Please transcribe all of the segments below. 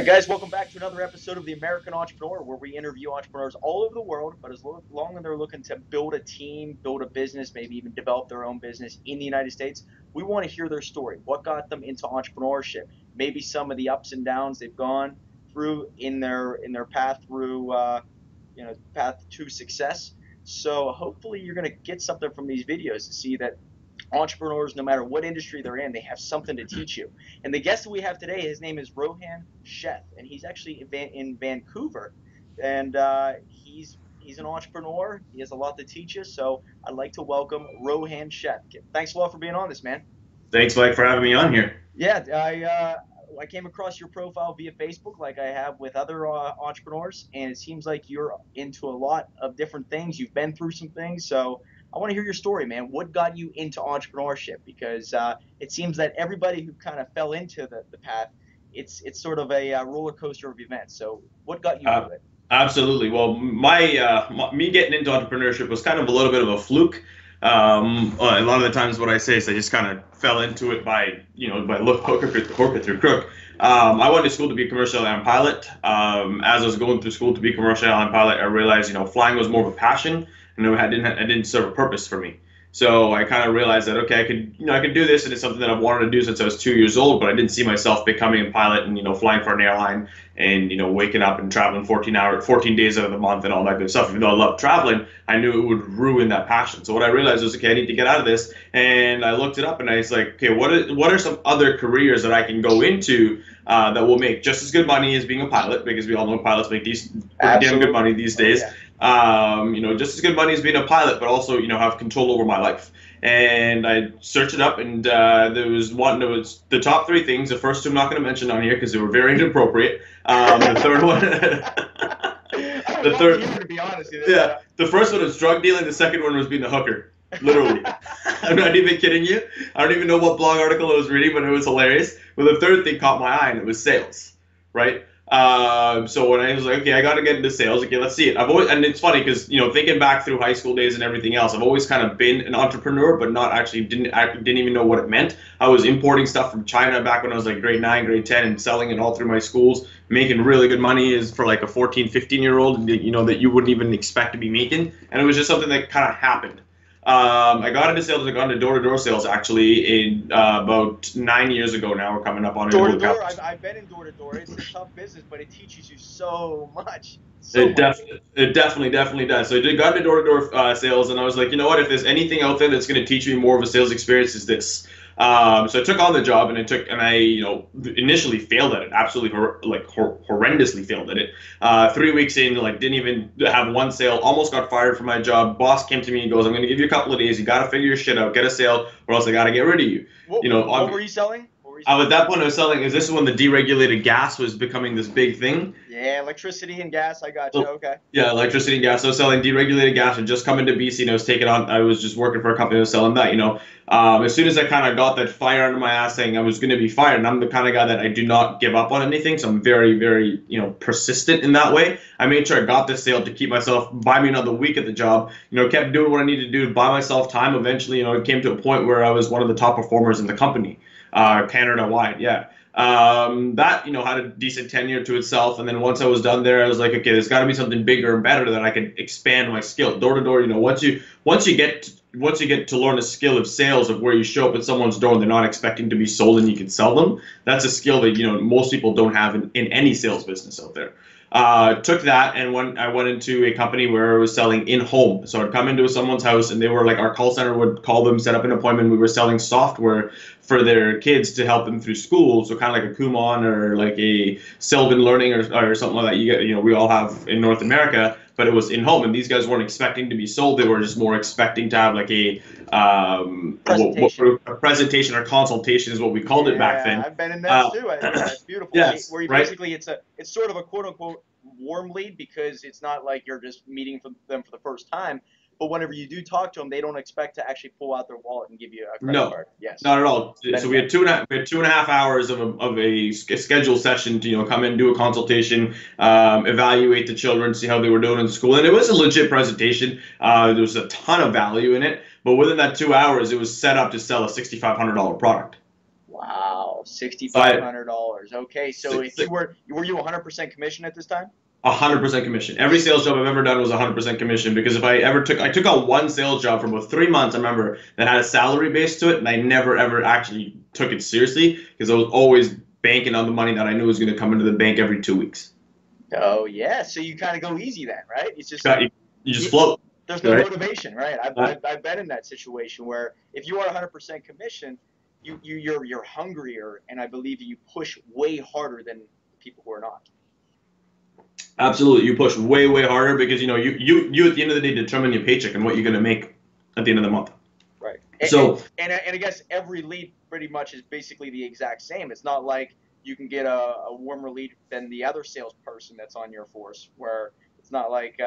right, guys, welcome back to another episode of The American Entrepreneur, where we interview entrepreneurs all over the world, but as long as they're looking to build a team, build a business, maybe even develop their own business in the United States, we want to hear their story. What got them into entrepreneurship? Maybe some of the ups and downs they've gone through in their path through path to success. So hopefully you're going to get something from these videos to see that entrepreneurs, no matter what industry they're in, they have something to teach you. And the guest that we have today, his name is Rohan Sheth, and he's actually in Vancouver, and he's an entrepreneur. He has a lot to teach us, so I'd like to welcome Rohan Sheth. Thanks a lot for being on this, man. Thanks, Mike, for having me on here. Yeah, I came across your profile via Facebook, like I have with other entrepreneurs, and it seems like you're into a lot of different things. You've been through some things, so I want to hear your story, man. What got you into entrepreneurship? Because it seems that everybody who kind of fell into the path, it's sort of a roller coaster of events. So what got you into it? Absolutely. Well, me getting into entrepreneurship was kind of a little bit of a fluke. A lot of the times what I say is I just kind of fell into it by hook or through crook. I went to school to be a commercial airline pilot. As I was going through school to be a commercial airline pilot, I realized, flying was more of a passion, and it didn't serve a purpose for me. So I kind of realized that, okay, I could do this, and it's something that I've wanted to do since I was 2 years old, but I didn't see myself becoming a pilot and, flying for an airline and, waking up and traveling 14 days out of the month and all that good stuff. Even though I love traveling, I knew it would ruin that passion. So what I realized was, okay, I need to get out of this. And I looked it up and I was like, okay, what are some other careers that I can go into that will make just as good money as being a pilot? Because we all know pilots make damn good money these days. Yeah. Just as good money as being a pilot, but also, have control over my life. And I searched it up, and there was the top three things. The first two I'm not going to mention on here because they were very inappropriate. The third one, to be honest, the first one was drug dealing. The second one was being a hooker. Literally. I'm not even kidding you. I don't even know what blog article I was reading, but it was hilarious. Well, the third thing caught my eye, and it was sales, right? So when I was like, okay, I got to get into sales. Okay, let's see it. And it's funny because, thinking back through high school days and everything else, I've always kind of been an entrepreneur, but not actually didn't even know what it meant. I was importing stuff from China back when I was like grade 9, grade 10 and selling it all through my schools, making really good money as for like a 14, 15-year-old, that you wouldn't even expect to be making. And it was just something that kind of happened. I got into sales. I got into door-to-door sales actually in about 9 years ago. Now we're coming up on door-to-door. I've been in door-to-door. It's a tough business, but it teaches you so much. It definitely does. So I got into door-to-door sales, and I was like, you know what? If there's anything out there that's going to teach me more of a sales experience, is this. So I took on the job, and I initially failed at it, absolutely horrendously failed at it. 3 weeks in, didn't even have one sale, almost got fired from my job. Boss came to me and goes, I'm going to give you a couple of days. You got to figure your shit out, get a sale, or else I got to get rid of you. What were you selling? At that point I was selling, this is when the deregulated gas was becoming this big thing. Yeah, electricity and gas, I got you, okay. Yeah, electricity and gas. I was selling deregulated gas and just coming to BC, and I was just working for a company that was selling that, As soon as I kind of got that fire under my ass saying I was going to be fired, and I'm the kind of guy that I do not give up on anything, so I'm very, very, persistent in that way. I made sure I got this sale to keep myself, buy me another week at the job, kept doing what I needed to do to buy myself time. Eventually, it came to a point where I was one of the top performers in the company. Canada-wide, yeah. That, had a decent tenure to itself, and then once I was done there, I was like, okay, there's got to be something bigger and better that I can expand my skill. Door-to-door, once you get to learn a skill of sales, of where you show up at someone's door and they're not expecting to be sold and you can sell them, that's a skill that, most people don't have in any sales business out there. Took that, and I went into a company where I was selling in-home. So I'd come into someone's house, and they were like, our call center would call them, set up an appointment. We were selling software for their kids to help them through school. So kind of like a Kumon or like a Sylvan Learning or something like that. We all have in North America, but it was in-home, and these guys weren't expecting to be sold. They were just more expecting to have like a presentation or consultation is what we called it back then. I've been in that too. It's beautiful. Yes, where you basically it's sort of a quote unquote warm lead, because it's not like you're just meeting them for the first time. But whenever you do talk to them, they don't expect to actually pull out their wallet and give you a credit card. Yes. Not at all. So we had 2.5 hours of a scheduled session to come in, do a consultation, evaluate the children, see how they were doing in school, and it was a legit presentation. There was a ton of value in it, but within that 2 hours, it was set up to sell a $6,500 product. Wow. sales, $6,500. Okay, so Six, if you were you 100% commission at this time? 100% commission. Every sales job I've ever done was 100% commission because if I took out one sales job for about 3 months, I remember, that had a salary base to it, and I never ever actually took it seriously because I was always banking on the money that I knew was going to come into the bank every 2 weeks. Oh yeah, so you kind of go easy then, right? It's just You just float. there's no Right? motivation, right? I've been in that situation where if you are 100% commission, you're hungrier, and I believe you push way harder than people who are not. Absolutely, you push way harder because you at the end of the day determine your paycheck and what you're going to make at the end of the month. Right. And I guess every lead pretty much is basically the exact same. It's not like you can get a warmer lead than the other salesperson that's on your force, where it's not like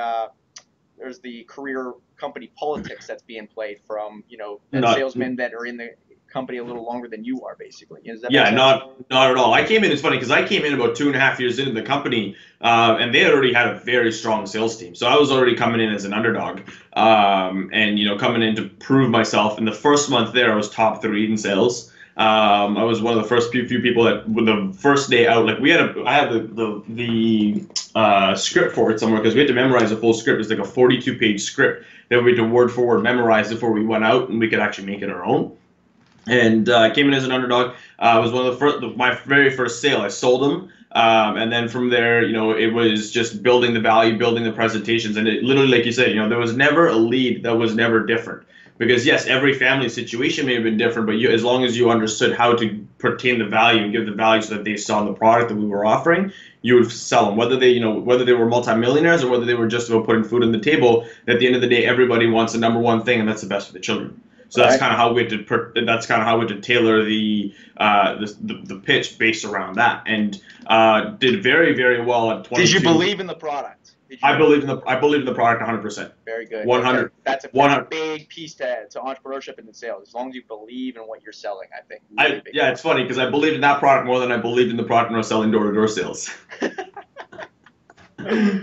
there's the career company politics that's being played from salesmen that are in the company a little longer than you are, basically. Yeah, not at all. I came in. It's funny because I came in about 2.5 years into the company, and they had already had a very strong sales team. So I was already coming in as an underdog, and coming in to prove myself. In the first month there, I was top 3 in sales. I was one of the first few people that, with the first day out, like I had the script for it somewhere because we had to memorize a full script. It's like a 42-page script that we had to word for word memorize before we went out, and we could actually make it our own. And I came in as an underdog. It was one of my very first sale. I sold them, and then from there, it was just building the value, building the presentations, and it literally, like you said, there was never a lead that was never different. Because yes, every family situation may have been different, but as long as you understood how to pertain the value and give the value so that they saw the product that we were offering, you would sell them. Whether they were multimillionaires or whether they were just about putting food on the table. At the end of the day, everybody wants the number one thing, and that's the best for the children. So that's kind of how we had to tailor the pitch based around that, and did very well at 22. Did you believe in the product? I believed in the product 100%. Very good. 100. That's a big piece to entrepreneurship and in sales. As long as you believe in what you're selling, I think. Really yeah, it's funny because I believed in that product more than I believed in the product when I was selling door-to-door sales.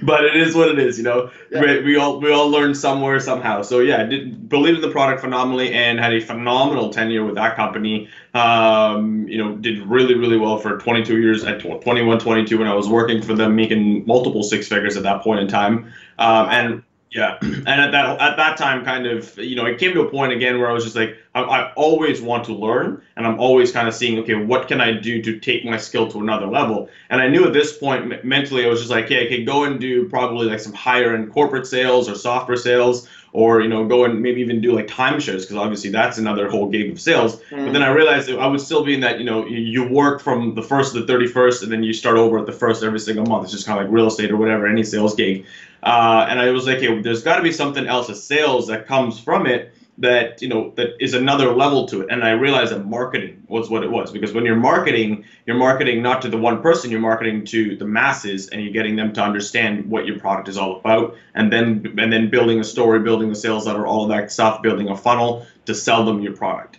But it is what it is, Yeah. We all learn somewhere somehow. So yeah, I did believe in the product phenomenally and had a phenomenal tenure with that company. Did really well for 22 years at 21, 22 when I was working for them, making multiple 6 figures at that point in time. And yeah, and at that time, kind of, it came to a point again where I was just like, I always want to learn, and I'm always kind of seeing, okay, what can I do to take my skill to another level? And I knew at this point, mentally, I was just like, okay, I could go and do probably like some higher end corporate sales or software sales, or go and maybe even do like timeshares, because obviously that's another whole gig of sales. But then I realized that I would still be in that, you work from the 1st to the 31st, and then you start over at the 1st every single month. It's just kind of like real estate or whatever, any sales gig. And I was like, hey, there's got to be something else, a sales that comes from it that that is another level to it. And I realized that marketing was what it was, because when you're marketing not to the one person, you're marketing to the masses, and you're getting them to understand what your product is all about, and then building a story, building a sales letter, all of that stuff, building a funnel to sell them your product.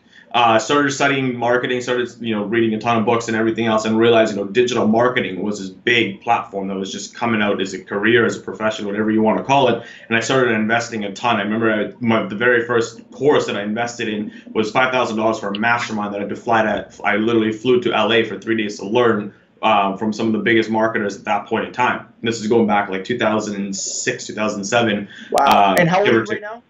Started studying marketing, started reading a ton of books and everything else, and realized digital marketing was this big platform that was just coming out as a career, as a profession, whatever you want to call it. And I started investing a ton. I remember the very first course that I invested in was $5,000 for a mastermind that I had to fly to. I literally flew to LA for 3 days to learn from some of the biggest marketers at that point in time. And this is going back like 2006, 2007. Wow. And how old are you right now?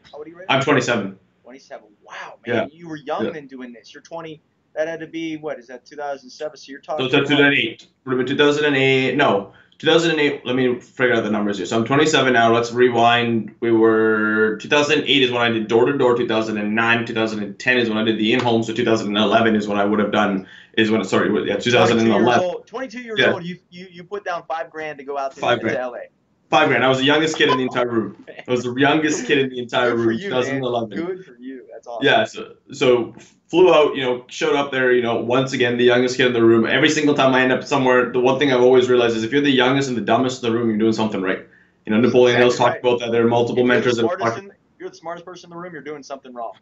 I'm 27. 27. Wow, man, yeah. You were young then doing this. You're 20. That had to be, what is that, 2007? So you're talking. So 2008. 2008. No, 2008. Let me figure out the numbers here. So I'm 27 now. Let's rewind. 2008 is when I did door to door. 2009, 2010 is when I did the in-home. So 2011 is when I would have done. Is when it started. Yeah, 2011. 22 years old. You put down $5,000 to go out to LA. $5,000. I was the youngest kid in the entire room. I was the youngest kid in the entire room. 2011. Good for you. That's awesome. Yeah. So flew out. Showed up there. Once again, the youngest kid in the room. Every single time I end up somewhere, the one thing I've always realized is if you're the youngest and the dummest in the room, you're doing something right. Napoleon Hill's talked about that. There are multiple mentors. If you're the smartest person in the room, you're doing something wrong.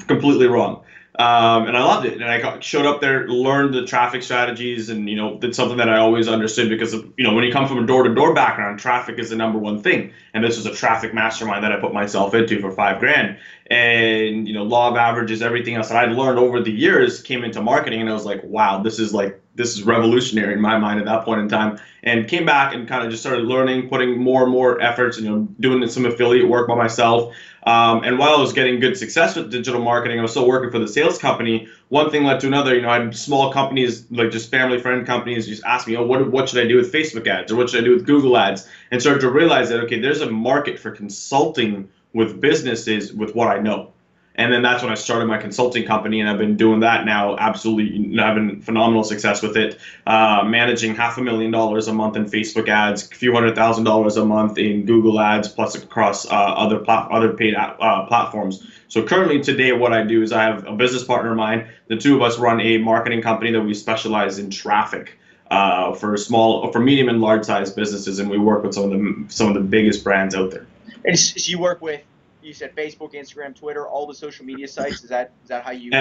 Completely wrong. And I loved it. And I showed up there, learned the traffic strategies, and did something that I always understood, because when you come from a door-to-door background, traffic is the number one thing. And this was a traffic mastermind that I put myself into for $5,000. and law of averages, everything else that I'd learned over the years came into marketing, and I was like, wow, this is revolutionary in my mind at that point in time. And came back and kind of just started learning, putting more and more efforts, doing some affiliate work by myself. And while I was getting good success with digital marketing, I was still working for the sales company. One thing led to another. I had small companies, like just family friend companies, just ask me, what should I do with Facebook ads, or what should I do with Google ads, and started to realize that, okay, there's a market for consulting with businesses with what I know. And then that's when I started my consulting company, and I've been doing that now, absolutely having phenomenal success with it, managing $500,000 a month in Facebook ads, a few $100,000 a month in Google ads, plus across other paid platforms. So currently today, what I do is I have a business partner of mine. The two of us run a marketing company that we specialize in traffic for medium and large size businesses, and we work with some of the biggest brands out there. And so you work with, you said Facebook, Instagram, Twitter, all the social media sites. Is that how you?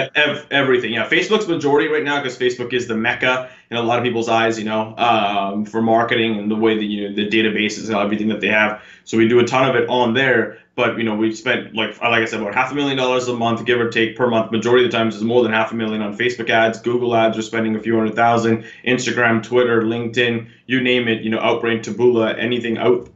Everything, yeah. Facebook's majority right now, because Facebook is the mecca in a lot of people's eyes, for marketing and the way that the databases and everything that they have. So we do a ton of it on there. But we've spent, like I said, about $500,000 a month, give or take, per month. Majority of the times is more than $500,000 on Facebook ads. Google ads, we're spending a few $100,000. Instagram, Twitter, LinkedIn, you name it. Outbrain, Taboola,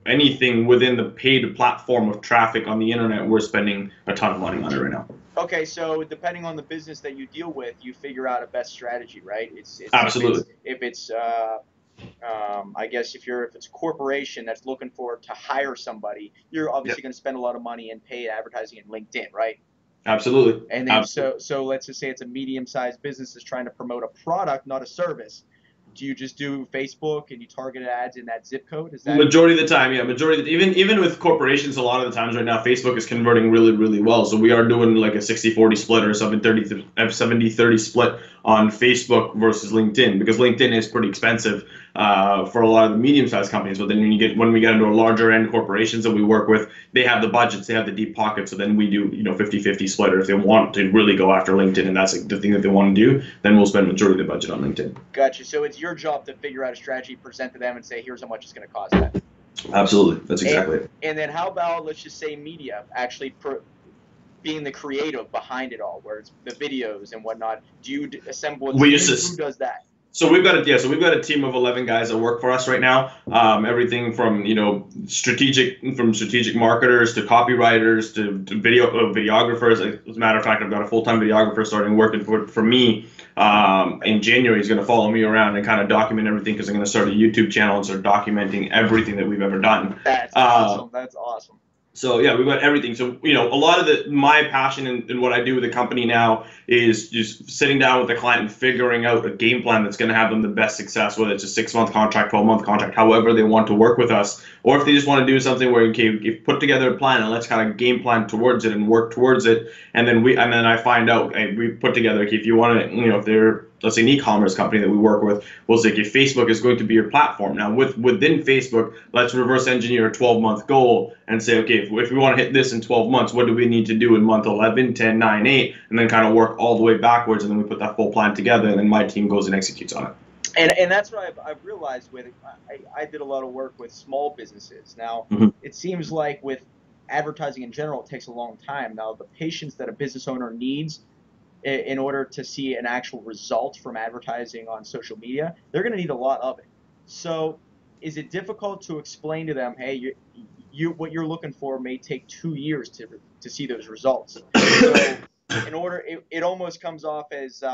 anything within the paid platform of traffic on the internet, we're spending a ton of money on it right now. Okay, so depending on the business that you deal with, you figure out a best strategy, right? It's Absolutely. If it's I guess if it's a corporation that's looking to hire somebody, you're obviously going to spend a lot of money in paid advertising in LinkedIn, right? Absolutely. And then Absolutely. so let's just say it's a medium-sized business that's trying to promote a product, not a service. Do you just do Facebook and you target ads in that zip code? Is that majority of the time? Yeah, even with corporations, a lot of the times right now, Facebook is converting really, really well. So we are doing like a 60-40 split or 70-30 split on Facebook versus LinkedIn, because LinkedIn is pretty expensive for a lot of the medium-sized companies. But then when we get into a larger end corporations that we work with, they have the budgets, they have the deep pockets. So then we do 50-50 split. Or if they want to really go after LinkedIn and that's the thing that they want to do, then we'll spend majority of the budget on LinkedIn. Gotcha. So it's your job to figure out a strategy, present to them, and say, here's how much it's going to cost them. Absolutely. That's exactly it. And then how about, let's just say, media actually being the creative behind it all, where it's the videos and whatnot? Do you assemble a team? Who does that? So we've got a team of 11 guys that work for us right now. Everything from strategic marketers to copywriters to videographers. As a matter of fact, I've got a full-time videographer starting working for me in January. He's going to follow me around and kind of document everything, because I'm going to start a YouTube channel and start documenting everything that we've ever done. That's awesome. That's awesome. So yeah, we've got everything. So a lot of my passion and what I do with the company now is just sitting down with the client and figuring out a game plan that's going to have them the best success, whether it's a 6-month contract, 12-month contract, however they want to work with us, or if they just want to do something where you put together a plan and let's kind of game plan towards it and work towards it, and then I find out, we put together, if you want to, if they're, let's say, an e-commerce company that we work with, we'll say, if Facebook is going to be your platform. Now, within Facebook, let's reverse engineer a 12-month goal and say, okay, if we want to hit this in 12 months, what do we need to do in month 11, 10, 9, 8, and then kind of work all the way backwards, and then we put that full plan together, and then my team goes and executes on it. And that's what I've realized with it. I did a lot of work with small businesses. Now, It seems like with advertising in general, it takes a long time. Now, the patience that a business owner needs in order to see an actual result from advertising on social media, they're going to need a lot of it. So is it difficult to explain to them, hey, what you're looking for may take 2 years to see those results? So it almost comes off as,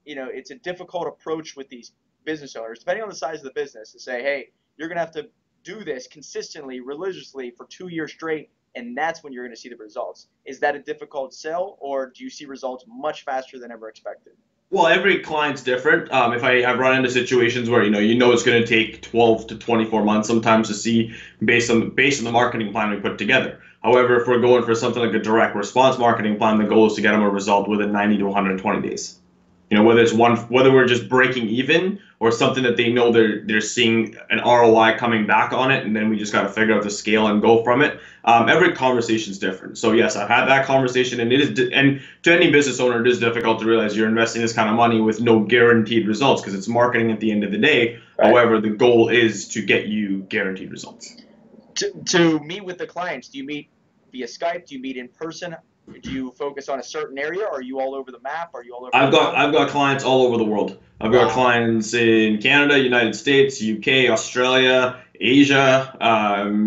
it's a difficult approach with these business owners, depending on the size of the business, to say, hey, you're going to have to do this consistently, religiously for 2 years straight, and that's when you're going to see the results. Is that a difficult sell, or do you see results much faster than ever expected? Well, every client's different. If I've run into situations where it's going to take 12 to 24 months sometimes to see based on the marketing plan we put together. However, if we're going for something like a direct response marketing plan, the goal is to get them a result within 90 to 120 days. Whether we're just breaking even or something that they know they're seeing an ROI coming back on it, and then we just got to figure out the scale and go from it. Every conversation is different. So yes, I've had that conversation, and and to any business owner, it is difficult to realize you're investing this kind of money with no guaranteed results, because it's marketing at the end of the day. Right. However, the goal is to get you guaranteed results. To meet with the clients, do you meet via Skype? Do you meet in person? Do you focus on a certain area? Are you all over the map? Are you all over the world? I've got clients all over the world. I've got Wow. clients in Canada, United States, UK, Australia, Asia,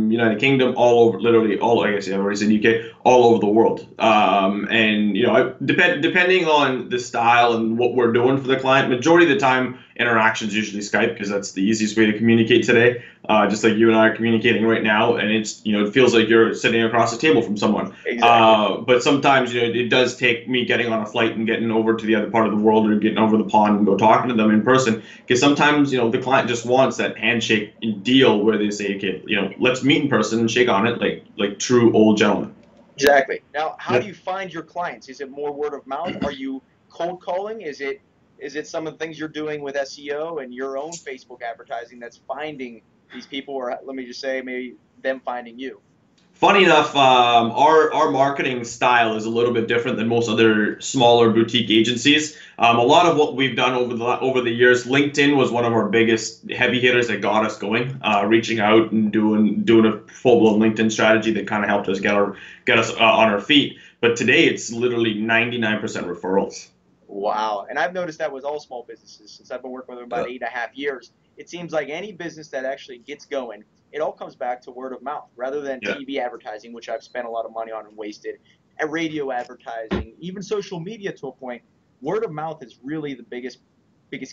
United Kingdom, all over, literally all. I guess yeah, I already said UK, all over the world. And you know, depending on the style and what we're doing for the client, majority of the time interactions usually Skype because that's the easiest way to communicate today. Just like you and I are communicating right now, and it's it feels like you're sitting across the table from someone. Exactly. But sometimes it does take me getting on a flight and getting over to the other part of the world or getting over the pond and go talking to them in person because sometimes the client just wants that handshake deal where they say, okay, let's meet in person and shake on it like true old gentlemen. Exactly. Now, how do Yeah. you find your clients? Is it more word of mouth? Are you cold calling? Is it some of the things you're doing with SEO and your own Facebook advertising that's finding these people, or let me just say, maybe them finding you? Funny enough, our marketing style is a little bit different than most other smaller boutique agencies. A lot of what we've done over the years, LinkedIn was one of our biggest heavy hitters that got us going. Reaching out and doing a full blown LinkedIn strategy that kind of helped us get us on our feet. But today it's literally 99% referrals. Wow. And I've noticed that with all small businesses since I've been working with them about Uh, 8.5 years. It seems like any business that actually gets going, it all comes back to word of mouth rather than yeah. TV advertising, which I've spent a lot of money on and wasted, and radio advertising, even social media to a point. Word of mouth is really the biggest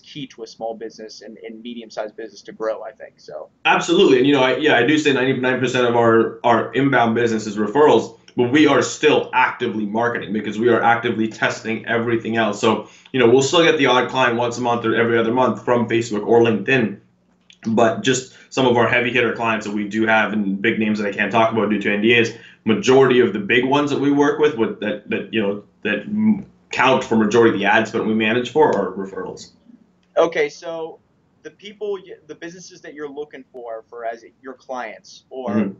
key to a small business and medium-sized business to grow, I think. So, Absolutely, and I do say 99% of our inbound business is referrals, but we are still actively marketing because we are actively testing everything else. So, we'll still get the odd client once a month or every other month from Facebook or LinkedIn, but just some of our heavy hitter clients that we do have and big names that I can't talk about due to NDAs, majority of the big ones that we work with that count for majority of the ad spend we manage for are referrals. okay, so the businesses that you're looking for as your clients or Mhm.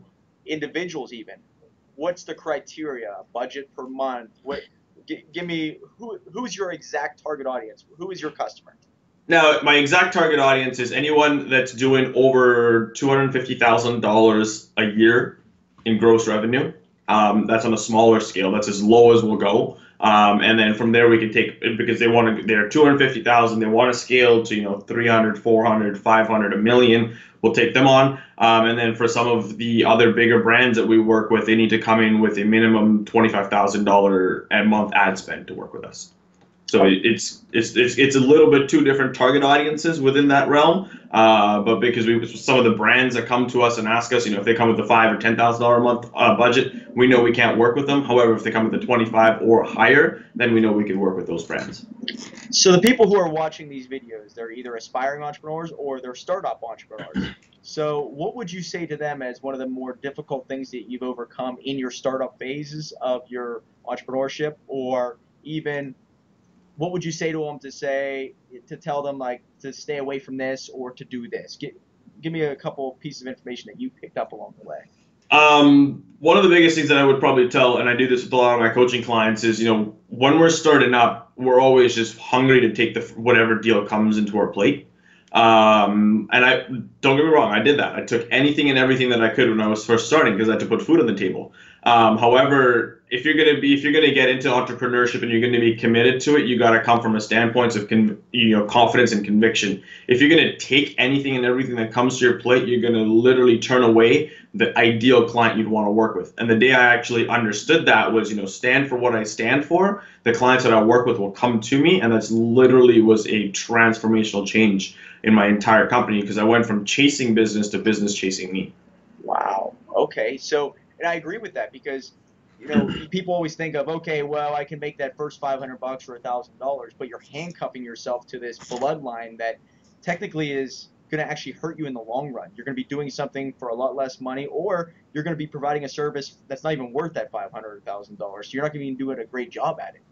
individuals even, what's the criteria? Budget per month? Give me who's your exact target audience? Who is your customer? Now, my exact target audience is anyone that's doing over $250,000 a year in gross revenue. That's on a smaller scale. That's as low as we'll go. And then from there we can take because they're 250,000. They want to scale to 300, 400, 500, a million. We'll take them on. And then for some of the other bigger brands that we work with, they need to come in with a minimum $25,000 a month ad spend to work with us. So it's a little bit two different target audiences within that realm, but because some of the brands that come to us and ask us, if they come with a $5,000 or $10,000 a month budget, we know we can't work with them. However, if they come with a 25 or higher, then we know we can work with those brands. So the people who are watching these videos, they're either aspiring entrepreneurs or they're startup entrepreneurs. So what would you say to them as one of the more difficult things that you've overcome in your startup phases of your entrepreneurship, or even what would you say to them to tell them like to stay away from this or to do this? Give me a couple pieces of information that you picked up along the way. One of the biggest things that I would probably tell, and I do this with a lot of my coaching clients, is when we're starting up, we're always just hungry to take whatever deal comes into our plate. And I don't get me wrong, I did that. I took anything and everything that I could when I was first starting because I had to put food on the table. However, if you're gonna get into entrepreneurship and you're gonna be committed to it, you gotta come from a standpoint of confidence and conviction. If you're gonna take anything and everything that comes to your plate, you're gonna literally turn away the ideal client you'd want to work with. And the day I actually understood that was, stand for what I stand for. The clients that I work with will come to me, and that's literally was a transformational change in my entire company because I went from chasing business to business chasing me. Wow. Okay. So, and I agree with that because, people always think of, okay, well, I can make that first $500 or $1,000, but you're handcuffing yourself to this bloodline that technically is going to actually hurt you in the long run. You're going to be doing something for a lot less money, or you're going to be providing a service that's not even worth that $500 or $1,000. So you're not going to be doing a great job at it.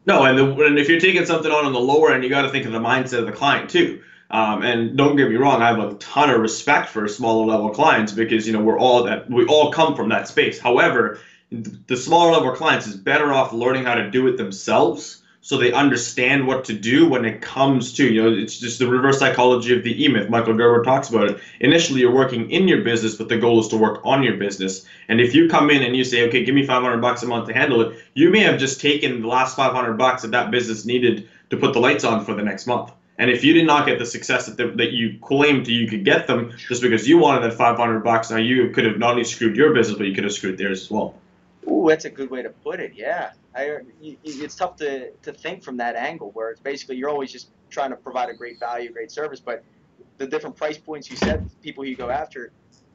No, and if you're taking something on the lower end, you got to think of the mindset of the client too. And don't get me wrong, I have a ton of respect for smaller level clients because we all come from that space. However, the smaller level clients is better off learning how to do it themselves so they understand what to do when it comes to, it's just the reverse psychology of the E-Myth. Michael Gerber talks about it. Initially, you're working in your business, but the goal is to work on your business. And if you come in and you say, okay, give me $500 a month to handle it, you may have just taken the last $500 that business needed to put the lights on for the next month. And if you did not get the success that you claimed you could get them just because you wanted that $500, now you could have not only screwed your business, but you could have screwed theirs as well. Ooh, that's a good way to put it. Yeah, it's tough to think from that angle where it's basically you're always just trying to provide a great value, great service, but the different price points you set, people you go after,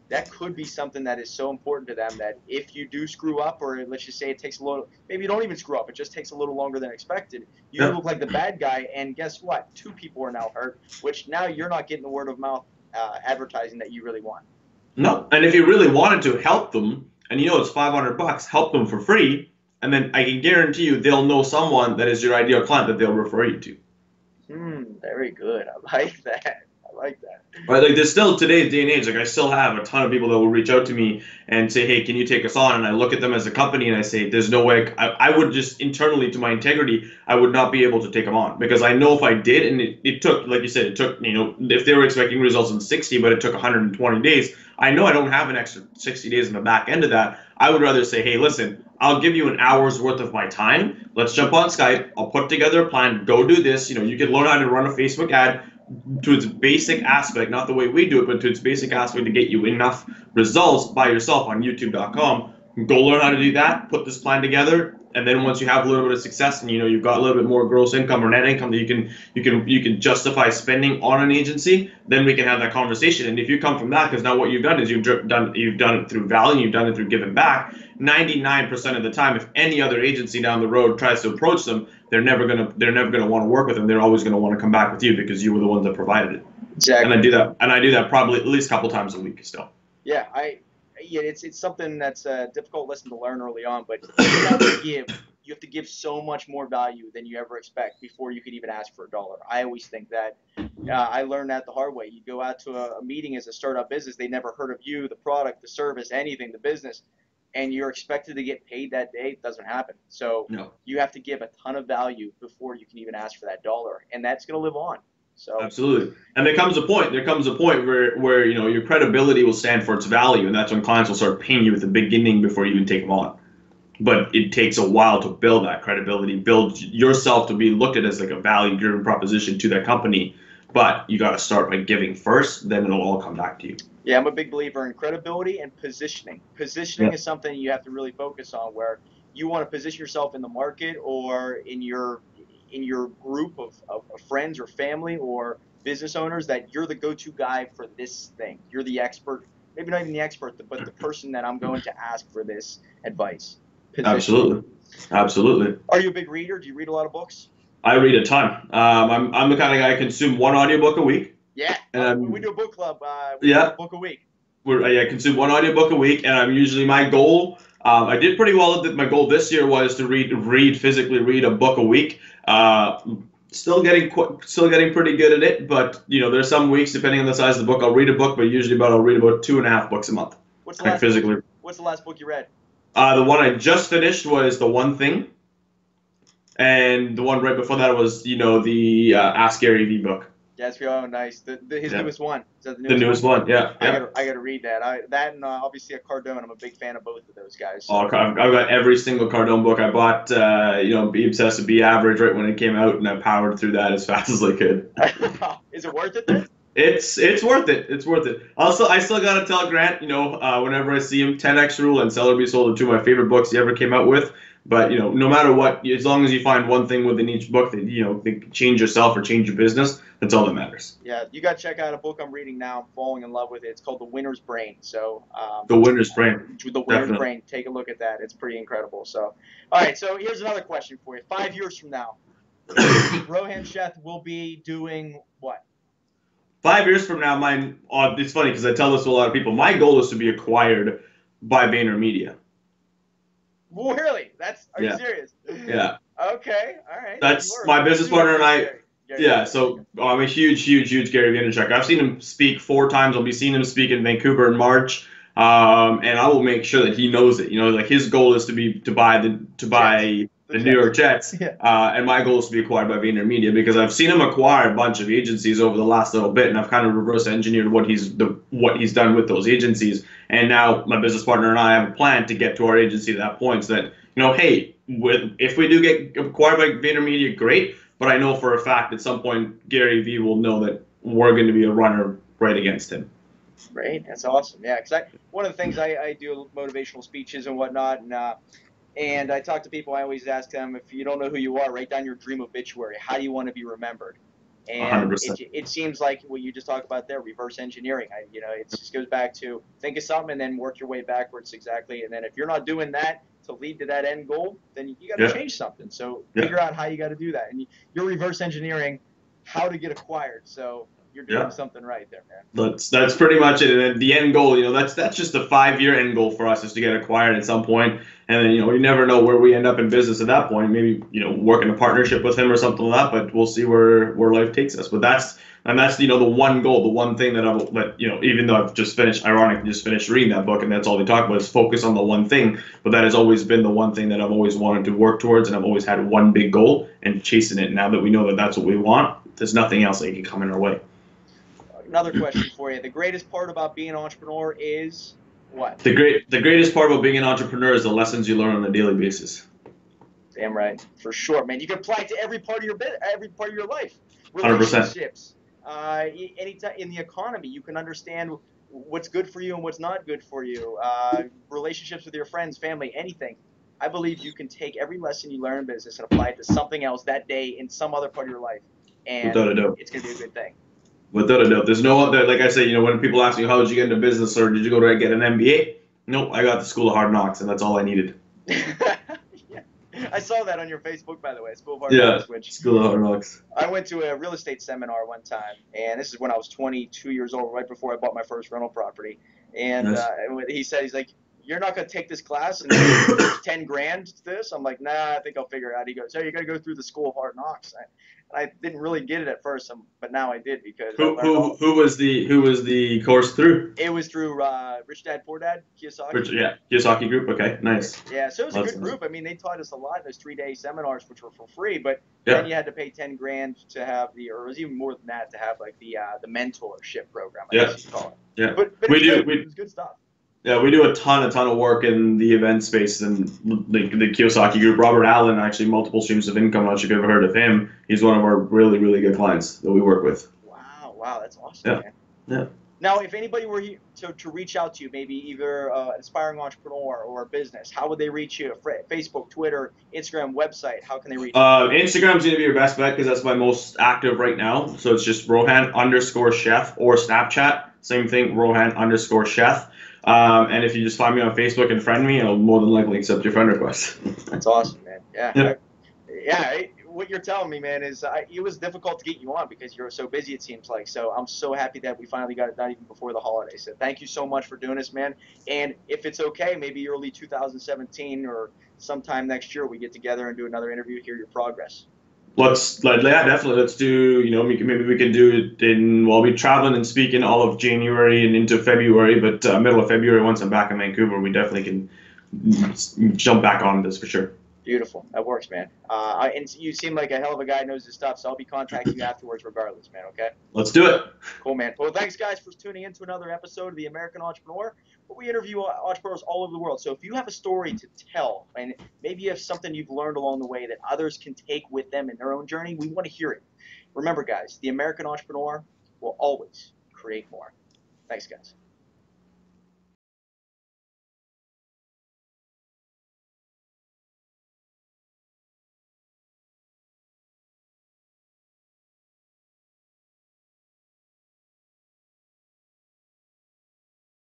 that could be something that is so important to them that if you do screw up, or let's just say it takes a little, maybe you don't even screw up, it just takes a little longer than expected, you look like the bad guy, and guess what? 2 people are now hurt, which now you're not getting the word of mouth advertising that you really want. No, and if you really wanted to help them, and it's $500, help them for free, and then I can guarantee you they'll know someone that is your ideal client that they'll refer you to. Very good. I like that. Right, like there's still today's day and age, like I still have a ton of people that will reach out to me and say, hey, can you take us on? And I look at them as a company and I say, there's no way, I would just internally to my integrity, I would not be able to take them on, because I know if I did, and it took, like you said, it took, if they were expecting results in 60, but it took 120 days, I know I don't have an extra 60 days in the back end of that. I would rather say, hey, listen, I'll give you an hour's worth of my time. Let's jump on Skype. I'll put together a plan. Go do this. You can learn how to run a Facebook ad to its basic aspect, not the way we do it, but to its basic aspect to get you enough results by yourself on youtube.com. Go learn how to do that, put this plan together, and then once you have a little bit of success and you've got a little bit more gross income or net income that you can justify spending on an agency, then we can have that conversation. And if you come from that, because now what you've done is you've done it through value, you've done it through giving back. 99% of the time, if any other agency down the road tries to approach them, they're never gonna want to work with them. They're always gonna want to come back with you because you were the ones that provided it. Exactly. And I do that probably at least a couple times a week still. Yeah, it's something that's a difficult lesson to learn early on, but you have to give so much more value than you ever expect before you could even ask for $1. I always think that. I learned that the hard way. You go out to a meeting as a startup business, they never heard of you, the product, the service, anything, the business, and you're expected to get paid that day. It doesn't happen. So You have to give a ton of value before you can even ask for that $1, and that's going to live on. So absolutely. And there comes a point where your credibility will stand for its value, and that's when clients will start paying you at the beginning before you even take them on. But it takes a while to build that credibility, build yourself to be looked at as like a value-driven proposition to that company. But you got to start by giving first, then it'll all come back to you. Yeah, I'm a big believer in credibility and positioning. Positioning is something you have to really focus on, where you want to position yourself in the market or in your group of friends or family or business owners that you're the go-to guy for this thing. You're the expert, maybe not even the expert, but the person that I'm going to ask for this advice. Absolutely. Are you a big reader? Do you read a lot of books? I read a ton. I'm the kind of guy I consume one audiobook a week. Yeah, we do a book club. We do a book a week. I consume one audiobook a week, and I'm usually my goal. I did pretty well. My goal this year was to physically read a book a week. Still getting pretty good at it, but there's some weeks, depending on the size of the book, I'll read a book, but usually I'll read about 2.5 books a month. What's the last book you read? The one I just finished was The One Thing, and the one right before that was the Ask Gary Vee book. Yes, nice. His newest one. Is that the newest one? Yeah. I gotta read that. That and obviously a Cardone. I'm a big fan of both of those guys. So. Oh, I've got every single Cardone book. I bought, Be Obsessed with Be Average right when it came out, and I powered through that as fast as I could. Is it worth it then? It's worth it. It's worth it. Also, I still gotta tell Grant, whenever I see him, 10X Rule and Sell or Be Sold are two of my favorite books he ever came out with. But no matter what, as long as you find one thing within each book that they change yourself or change your business, that's all that matters. Yeah, you got to check out a book I'm reading now. I'm falling in love with it. It's called The Winner's Brain. So The Winner's Brain. The Winner's Brain. Take a look at that. It's pretty incredible. So, all right. So here's another question for you. 5 years from now, Rohan Sheth will be doing what? 5 years from now, it's funny because I tell this to a lot of people. My goal is to be acquired by VaynerMedia. Really? Are you serious? Yeah. Okay. All right. That's my business partner and I. Yeah. So I'm a huge Gary Vaynerchuk. I've seen him speak 4 times. I'll be seeing him speak in Vancouver in March. And I will make sure that he knows it. Like his goal is to buy the New York Jets, Yeah. and my goal is to be acquired by VaynerMedia because I've seen him acquire a bunch of agencies over the last little bit, and I've kind of reverse engineered what he's done with those agencies. And now my business partner and I have a plan to get to our agency to that point, so that hey, if we do get acquired by VaynerMedia, great. But I know for a fact at some point Gary Vee will know that we're going to be a runner right against him. Right, that's awesome. Yeah, because one of the things I do motivational speeches and whatnot, and I talk to people. I always ask them, if you don't know who you are, write down your dream obituary. How do you want to be remembered? And 100%. it seems like what you just talked about there, reverse engineering. It just goes back to think of something and then work your way backwards exactly. And then if you're not doing that to lead to that end goal, then you got to change something. So figure out how you got to do that. And you're reverse engineering how to get acquired. So you're doing something right there, man. That's pretty much it. And then the end goal, that's just a 5-year end goal for us, is to get acquired at some point. And then, you never know where we end up in business at that point. Maybe, work in a partnership with him or something like that, but we'll see where life takes us. But that's the one goal, the one thing that even though I've just finished reading that book, and that's all they talk about is focus on the one thing. But that has always been the one thing that I've always wanted to work towards, and I've always had one big goal and chasing it. Now that we know that that's what we want, there's nothing else that can come in our way. Another question for you. The greatest part about being an entrepreneur is what? The greatest part about being an entrepreneur is the lessons you learn on a daily basis. Damn right, for sure, man. You can apply it to every part of your life. 100%. Relationships, anytime in the economy, you can understand what's good for you and what's not good for you. Relationships with your friends, family, anything. I believe you can take every lesson you learn in business and apply it to something else that day in some other part of your life, and without a doubt, it's going to be a good thing. Without a doubt. There's no other, like I say, when people ask me, how did you get into business, or did you go to get an MBA? Nope, I got the School of Hard Knocks, and that's all I needed. Yeah. I saw that on your Facebook, by the way, School of Hard Knocks. Yeah, School of Hard Knocks. I went to a real estate seminar one time, and this is when I was 22 years old, right before I bought my first rental property. And Nice. He's like, you're not going to take this class and there's 10 grand to this? I'm like, nah, I think I'll figure it out. He goes, you got to go through the School of Hard Knocks. I didn't really get it at first, but now I did because who was the course through? It was through Rich Dad Poor Dad, Kiyosaki. Kiyosaki Group. Okay, nice. Yeah, so it was a good group. I mean, they taught us a lot in those 3-day seminars, which were for free. But then you had to pay 10 grand to have or it was even more than that to have like the mentorship program. I guess you call it. Yeah, but it was good stuff. Yeah, we do a ton of work in the event space and the Kiyosaki Group. Robert Allen, actually, multiple streams of income. I'm not sure if you've ever heard of him. He's one of our really, really good clients that we work with. Wow, that's awesome, man. Yeah. Now, if anybody were to reach out to you, maybe either an aspiring entrepreneur or a business, how would they reach you? Facebook, Twitter, Instagram, website, how can they reach you? Instagram's going to be your best bet because that's my most active right now. So it's just Rohan_Sheth, or Snapchat. Same thing, Rohan_Sheth. And if you just find me on Facebook and friend me, I'll more than likely accept your friend request. That's awesome, man. Yeah. What you're telling me, man, is it was difficult to get you on because you're so busy, it seems like. So I'm so happy that we finally got it done even before the holidays. So thank you so much for doing this, man. And if it's okay, maybe early 2017 or sometime next year, we get together and do another interview, hear your progress. Definitely. Let's do, maybe we can do it I'll be traveling and speaking all of January and into February, but middle of February, once I'm back in Vancouver, we definitely can jump back on this for sure. Beautiful. That works, man. And you seem like a hell of a guy who knows his stuff, so I'll be contacting you afterwards regardless, man, okay? Let's do it. Cool, man. Well, thanks, guys, for tuning in to another episode of The American Entrepreneur, where we interview entrepreneurs all over the world. So if you have a story to tell, and maybe you have something you've learned along the way that others can take with them in their own journey, we want to hear it. Remember, guys, The American Entrepreneur will always create more. Thanks, guys.